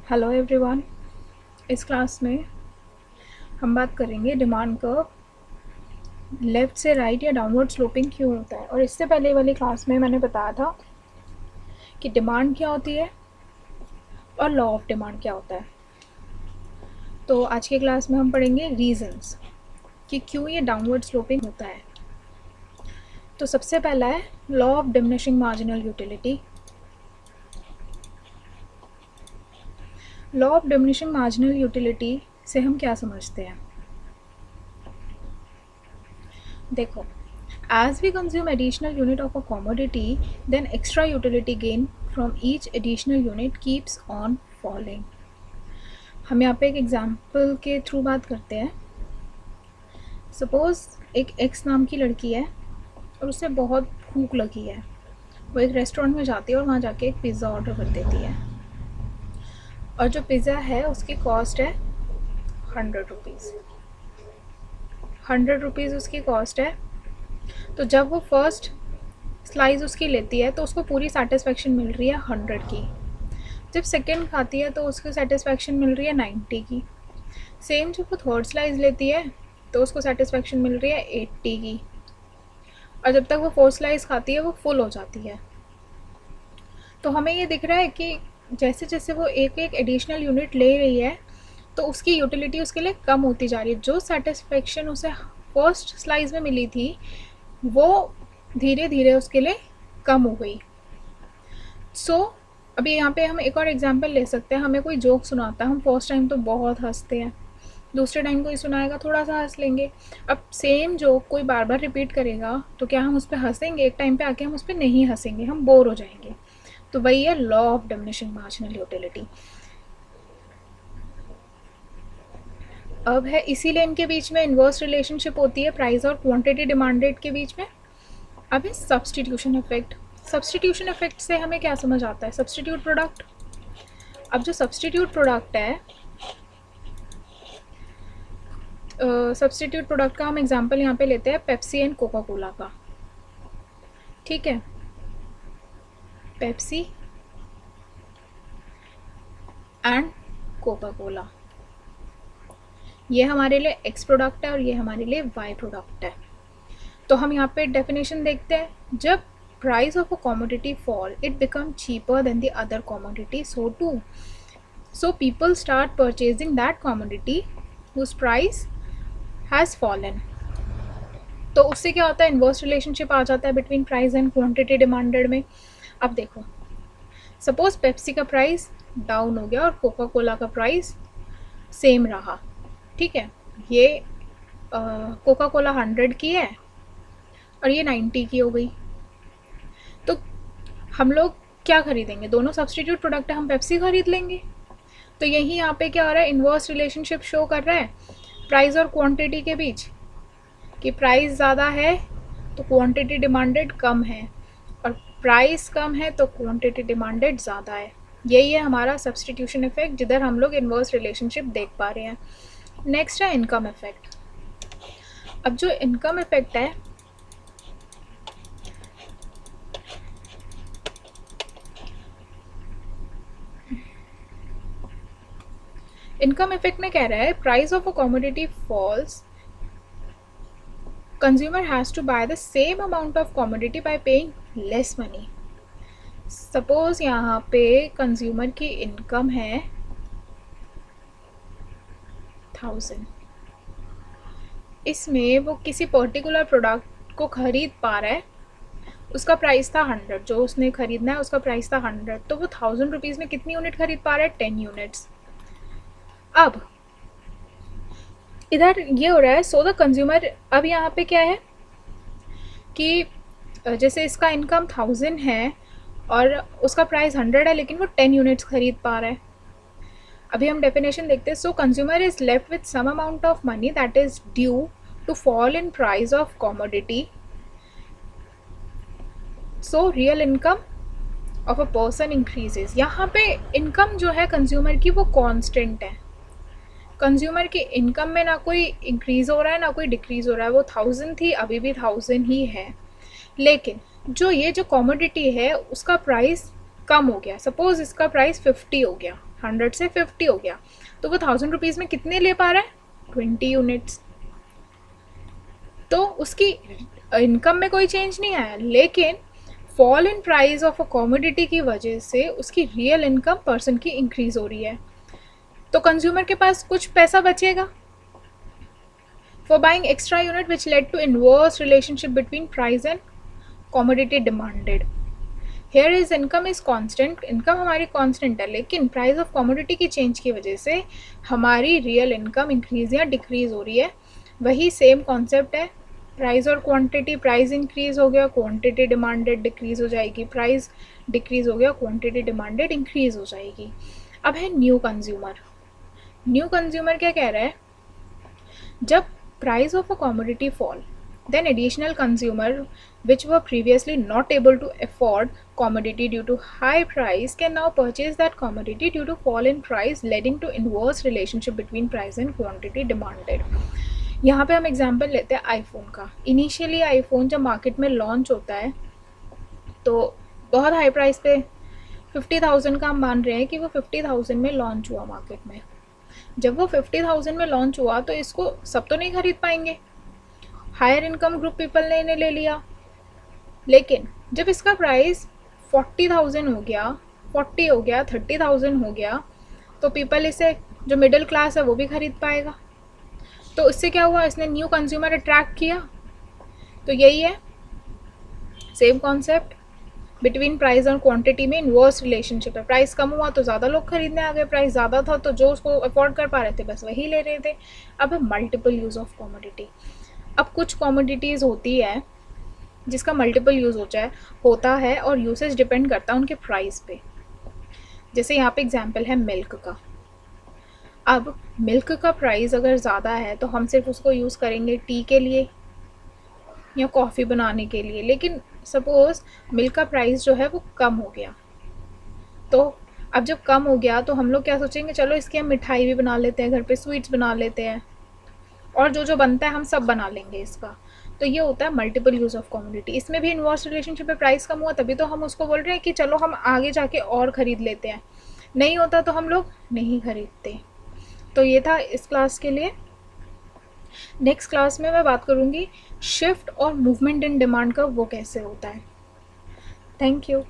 Hello everyone. इस class में हम बात करेंगे डिमांड कर्व लेफ़्ट से राइट या डाउनवर्ड स्लोपिंग क्यों होता है। और इससे पहले वाली क्लास में मैंने बताया था कि डिमांड क्या होती है और लॉ ऑफ डिमांड क्या होता है। तो आज की क्लास में हम पढ़ेंगे रीजंस कि क्यों ये डाउनवर्ड स्लोपिंग होता है। तो सबसे पहला है law of diminishing marginal utility. Law of diminishing marginal utility से हम क्या समझते हैं। देखो, as we consume additional unit of a commodity, then extra utility gain from each additional unit keeps on falling. हम यहाँ पे एक एग्जाम्पल के थ्रू बात करते हैं। सपोज़ एक एक्स नाम की लड़की है और उसे बहुत भूख लगी है। वो एक रेस्टोरेंट में जाती है और वहाँ जाके एक पिज़्ज़ा ऑर्डर कर देती है और जो पिज़्ज़ा है उसकी कॉस्ट है 100 रुपीज़। 100 रुपीज़ उसकी कॉस्ट है। तो जब वो फर्स्ट स्लाइस उसकी लेती है तो उसको पूरी सेटिस्फेक्शन मिल रही है 100 की। जब सेकंड खाती है तो उसको सेटिस्फेक्शन मिल रही है 90 की। सेम जब वो थर्ड स्लाइस लेती है तो उसको सेटिस्फेक्शन मिल रही है 80 की। और जब तक वो फोर्थ स्लाइस खाती है वो फुल हो जाती है। तो हमें ये दिख रहा है कि जैसे जैसे वो एक एक एडिशनल यूनिट ले रही है तो उसकी यूटिलिटी उसके लिए कम होती जा रही है। जो सेटिस्फेक्शन उसे फर्स्ट स्लाइस में मिली थी वो धीरे धीरे उसके लिए कम हो गई। अभी यहाँ पे हम एक और एग्जांपल ले सकते हैं। हमें कोई जोक सुनाता है, हम फर्स्ट टाइम तो बहुत हंसते हैं, दूसरे टाइम कोई सुनाएगा थोड़ा सा हंस लेंगे। अब सेम जोक कोई बार बार रिपीट करेगा तो क्या हम उस पर हंसेंगे? एक टाइम पे आके हम उस पर नहीं हंसेंगे, हम बोर हो जाएंगे। तो वही है law of diminishing marginal utility. अब है इसीलिए इनके बीच में इन्वर्स रिलेशनशिप होती है प्राइस और क्वांटिटी डिमांडेड के बीच में। अब है सब्सटीट्यूशन इफेक्ट। सब्सटीट्यूशन इफेक्ट से हमें क्या समझ आता है? Substitute product. अब जो सब्सटीट्यूट प्रोडक्ट है, सब्सटीट्यूट प्रोडक्ट का हम एग्जांपल यहाँ पे लेते हैं पेप्सी एंड कोका कोला का। ठीक है, पेप्सी एंड कोका कोला, ये हमारे लिए एक्स प्रोडक्ट है और ये हमारे लिए वाई प्रोडक्ट है। तो हम यहाँ पे डेफिनेशन देखते हैं। जब price of a commodity fall, it becomes cheaper than the other commodity, so people start purchasing that commodity whose price has fallen. तो उससे क्या होता है? इन्वर्स रिलेशनशिप आ जाता है between price and quantity demanded में। अब देखो, सपोज पेप्सी का प्राइस डाउन हो गया और कोका कोला का प्राइस सेम रहा। ठीक है, ये कोका कोला 100 की है और ये 90 की हो गई। तो हम लोग क्या खरीदेंगे? दोनों सब्सटीट्यूट प्रोडक्ट है, हम पेप्सी खरीद लेंगे। तो यही यहाँ पे क्या हो रहा है? इन्वर्स रिलेशनशिप शो कर रहा है प्राइस और क्वांटिटी के बीच कि प्राइस ज़्यादा है तो क्वांटिटी डिमांडेड कम है और प्राइस कम है तो क्वांटिटी डिमांडेड ज़्यादा है। यही है हमारा सब्सटीट्यूशन इफेक्ट, जिधर हम लोग इन्वर्स रिलेशनशिप देख पा रहे हैं। नेक्स्ट है इनकम इफेक्ट। अब जो इनकम इफेक्ट है, इनकम इफेक्ट में कह रहा है price of a commodity falls, consumer has to buy the same amount of commodity by paying less money. Suppose यहाँ पे कंज्यूमर की इनकम है 1000, इसमें वो किसी पर्टिकुलर प्रोडक्ट को खरीद पा रहा है, उसका प्राइस था 100, जो उसने खरीदना है उसका प्राइस था 100, तो वो 1000 रुपीज़ में कितनी यूनिट खरीद पा रहा है? 10 यूनिट्स। अब इधर ये हो रहा है, सो द कंज्यूमर, अब यहाँ पे क्या है कि जैसे इसका इनकम 1000 है और उसका प्राइस 100 है, लेकिन वो 10 यूनिट्स खरीद पा रहा है। अभी हम डेफिनेशन देखते हैं। So consumer is left with some amount of money that is due to fall in price of commodity, so real income of a person increases. यहाँ पे इनकम जो है कंज्यूमर की वो कांस्टेंट है। कंज्यूमर की इनकम में ना कोई इंक्रीज़ हो रहा है ना कोई डिक्रीज़ हो रहा है। वो 1000 थी, अभी भी 1000 ही है। लेकिन जो कमोडिटी है उसका प्राइस कम हो गया। सपोज़ इसका प्राइस 50 हो गया, 100 से 50 हो गया, तो वो 1000 रुपीज़ में कितने ले पा रहा है? 20 यूनिट्स। तो उसकी इनकम में कोई चेंज नहीं आया, लेकिन fall in price of a commodity की वजह से उसकी रियल इनकम पर्सन की इंक्रीज हो रही है। तो कंज्यूमर के पास कुछ पैसा बचेगा for buying extra unit, which led to inverse relationship between price and commodity demanded. Here is income is constant, income हमारी कांस्टेंट है, लेकिन प्राइस ऑफ कॉमोडिटी की चेंज की वजह से हमारी रियल इनकम इंक्रीज या डिक्रीज हो रही है। वही सेम कॉन्सेप्ट है, प्राइस और क्वांटिटी, प्राइस इंक्रीज हो गया, क्वांटिटी डिमांडेड डिक्रीज हो जाएगी, प्राइस डिक्रीज हो गया, क्वांटिटी डिमांडेड इंक्रीज हो जाएगी। अब है न्यू कंज्यूमर। न्यू कंज्यूमर क्या कह रहा है? जब price of a commodity fall, then additional consumer which were previously not able to afford commodity due to high price can now purchase that commodity due to fall in price, leading to inverse relationship between price and quantity demanded. यहाँ पे हम example लेते हैं iPhone का। Initially iPhone जब market में launch होता है तो बहुत हाई प्राइस पे 50,000 का हम मान रहे हैं कि वो 50,000 में लॉन्च हुआ मार्केट में। जब वो 50,000 में लॉन्च हुआ तो इसको सब तो नहीं खरीद पाएंगे, हायर इनकम ग्रुप पीपल ने इन्हें ले लिया। लेकिन जब इसका प्राइस 40,000 हो गया, 40 हो गया, 30,000 हो गया, तो पीपल इसे, जो मिडिल क्लास है वो भी खरीद पाएगा। तो इससे क्या हुआ? इसने न्यू कंज्यूमर अट्रैक्ट किया। तो यही है सेम कॉन्सेप्ट, बिटवीन प्राइस और क्वांटिटी में इनवर्स रिलेशनशिप है। प्राइस कम हुआ तो ज़्यादा लोग खरीदने आ गए, प्राइस ज़्यादा था तो जो उसको अफोर्ड कर पा रहे थे बस वही ले रहे थे। अब है मल्टीपल यूज़ ऑफ कॉमोडिटी। अब कुछ कॉमोडिटीज़ होती है जिसका मल्टीपल यूज़ होता है और यूसेज डिपेंड करता है उनके प्राइस पे। जैसे यहाँ पे एग्जाम्पल है मिल्क का। अब मिल्क का प्राइस अगर ज़्यादा है तो हम सिर्फ उसको यूज़ करेंगे टी के लिए या कॉफ़ी बनाने के लिए, लेकिन सपोज़ मिल्क का प्राइस जो है वो कम हो गया, तो अब जब कम हो गया तो हम लोग क्या सोचेंगे, चलो इसकी हम मिठाई भी बना लेते हैं घर पे, स्वीट्स बना लेते हैं, और जो जो बनता है हम सब बना लेंगे इसका। तो ये होता है मल्टीपल यूज़ ऑफ कॉमोडिटी। इसमें भी इनवर्स रिलेशनशिप है, प्राइस कम हुआ तभी तो हम उसको बोल रहे हैं कि चलो हम आगे जाके और ख़रीद लेते हैं, नहीं होता तो हम लोग नहीं खरीदते। तो ये था इस क्लास के लिए। नेक्स्ट क्लास में मैं बात करूँगी शिफ्ट और मूवमेंट इन डिमांड का, वो कैसे होता है। Thank you.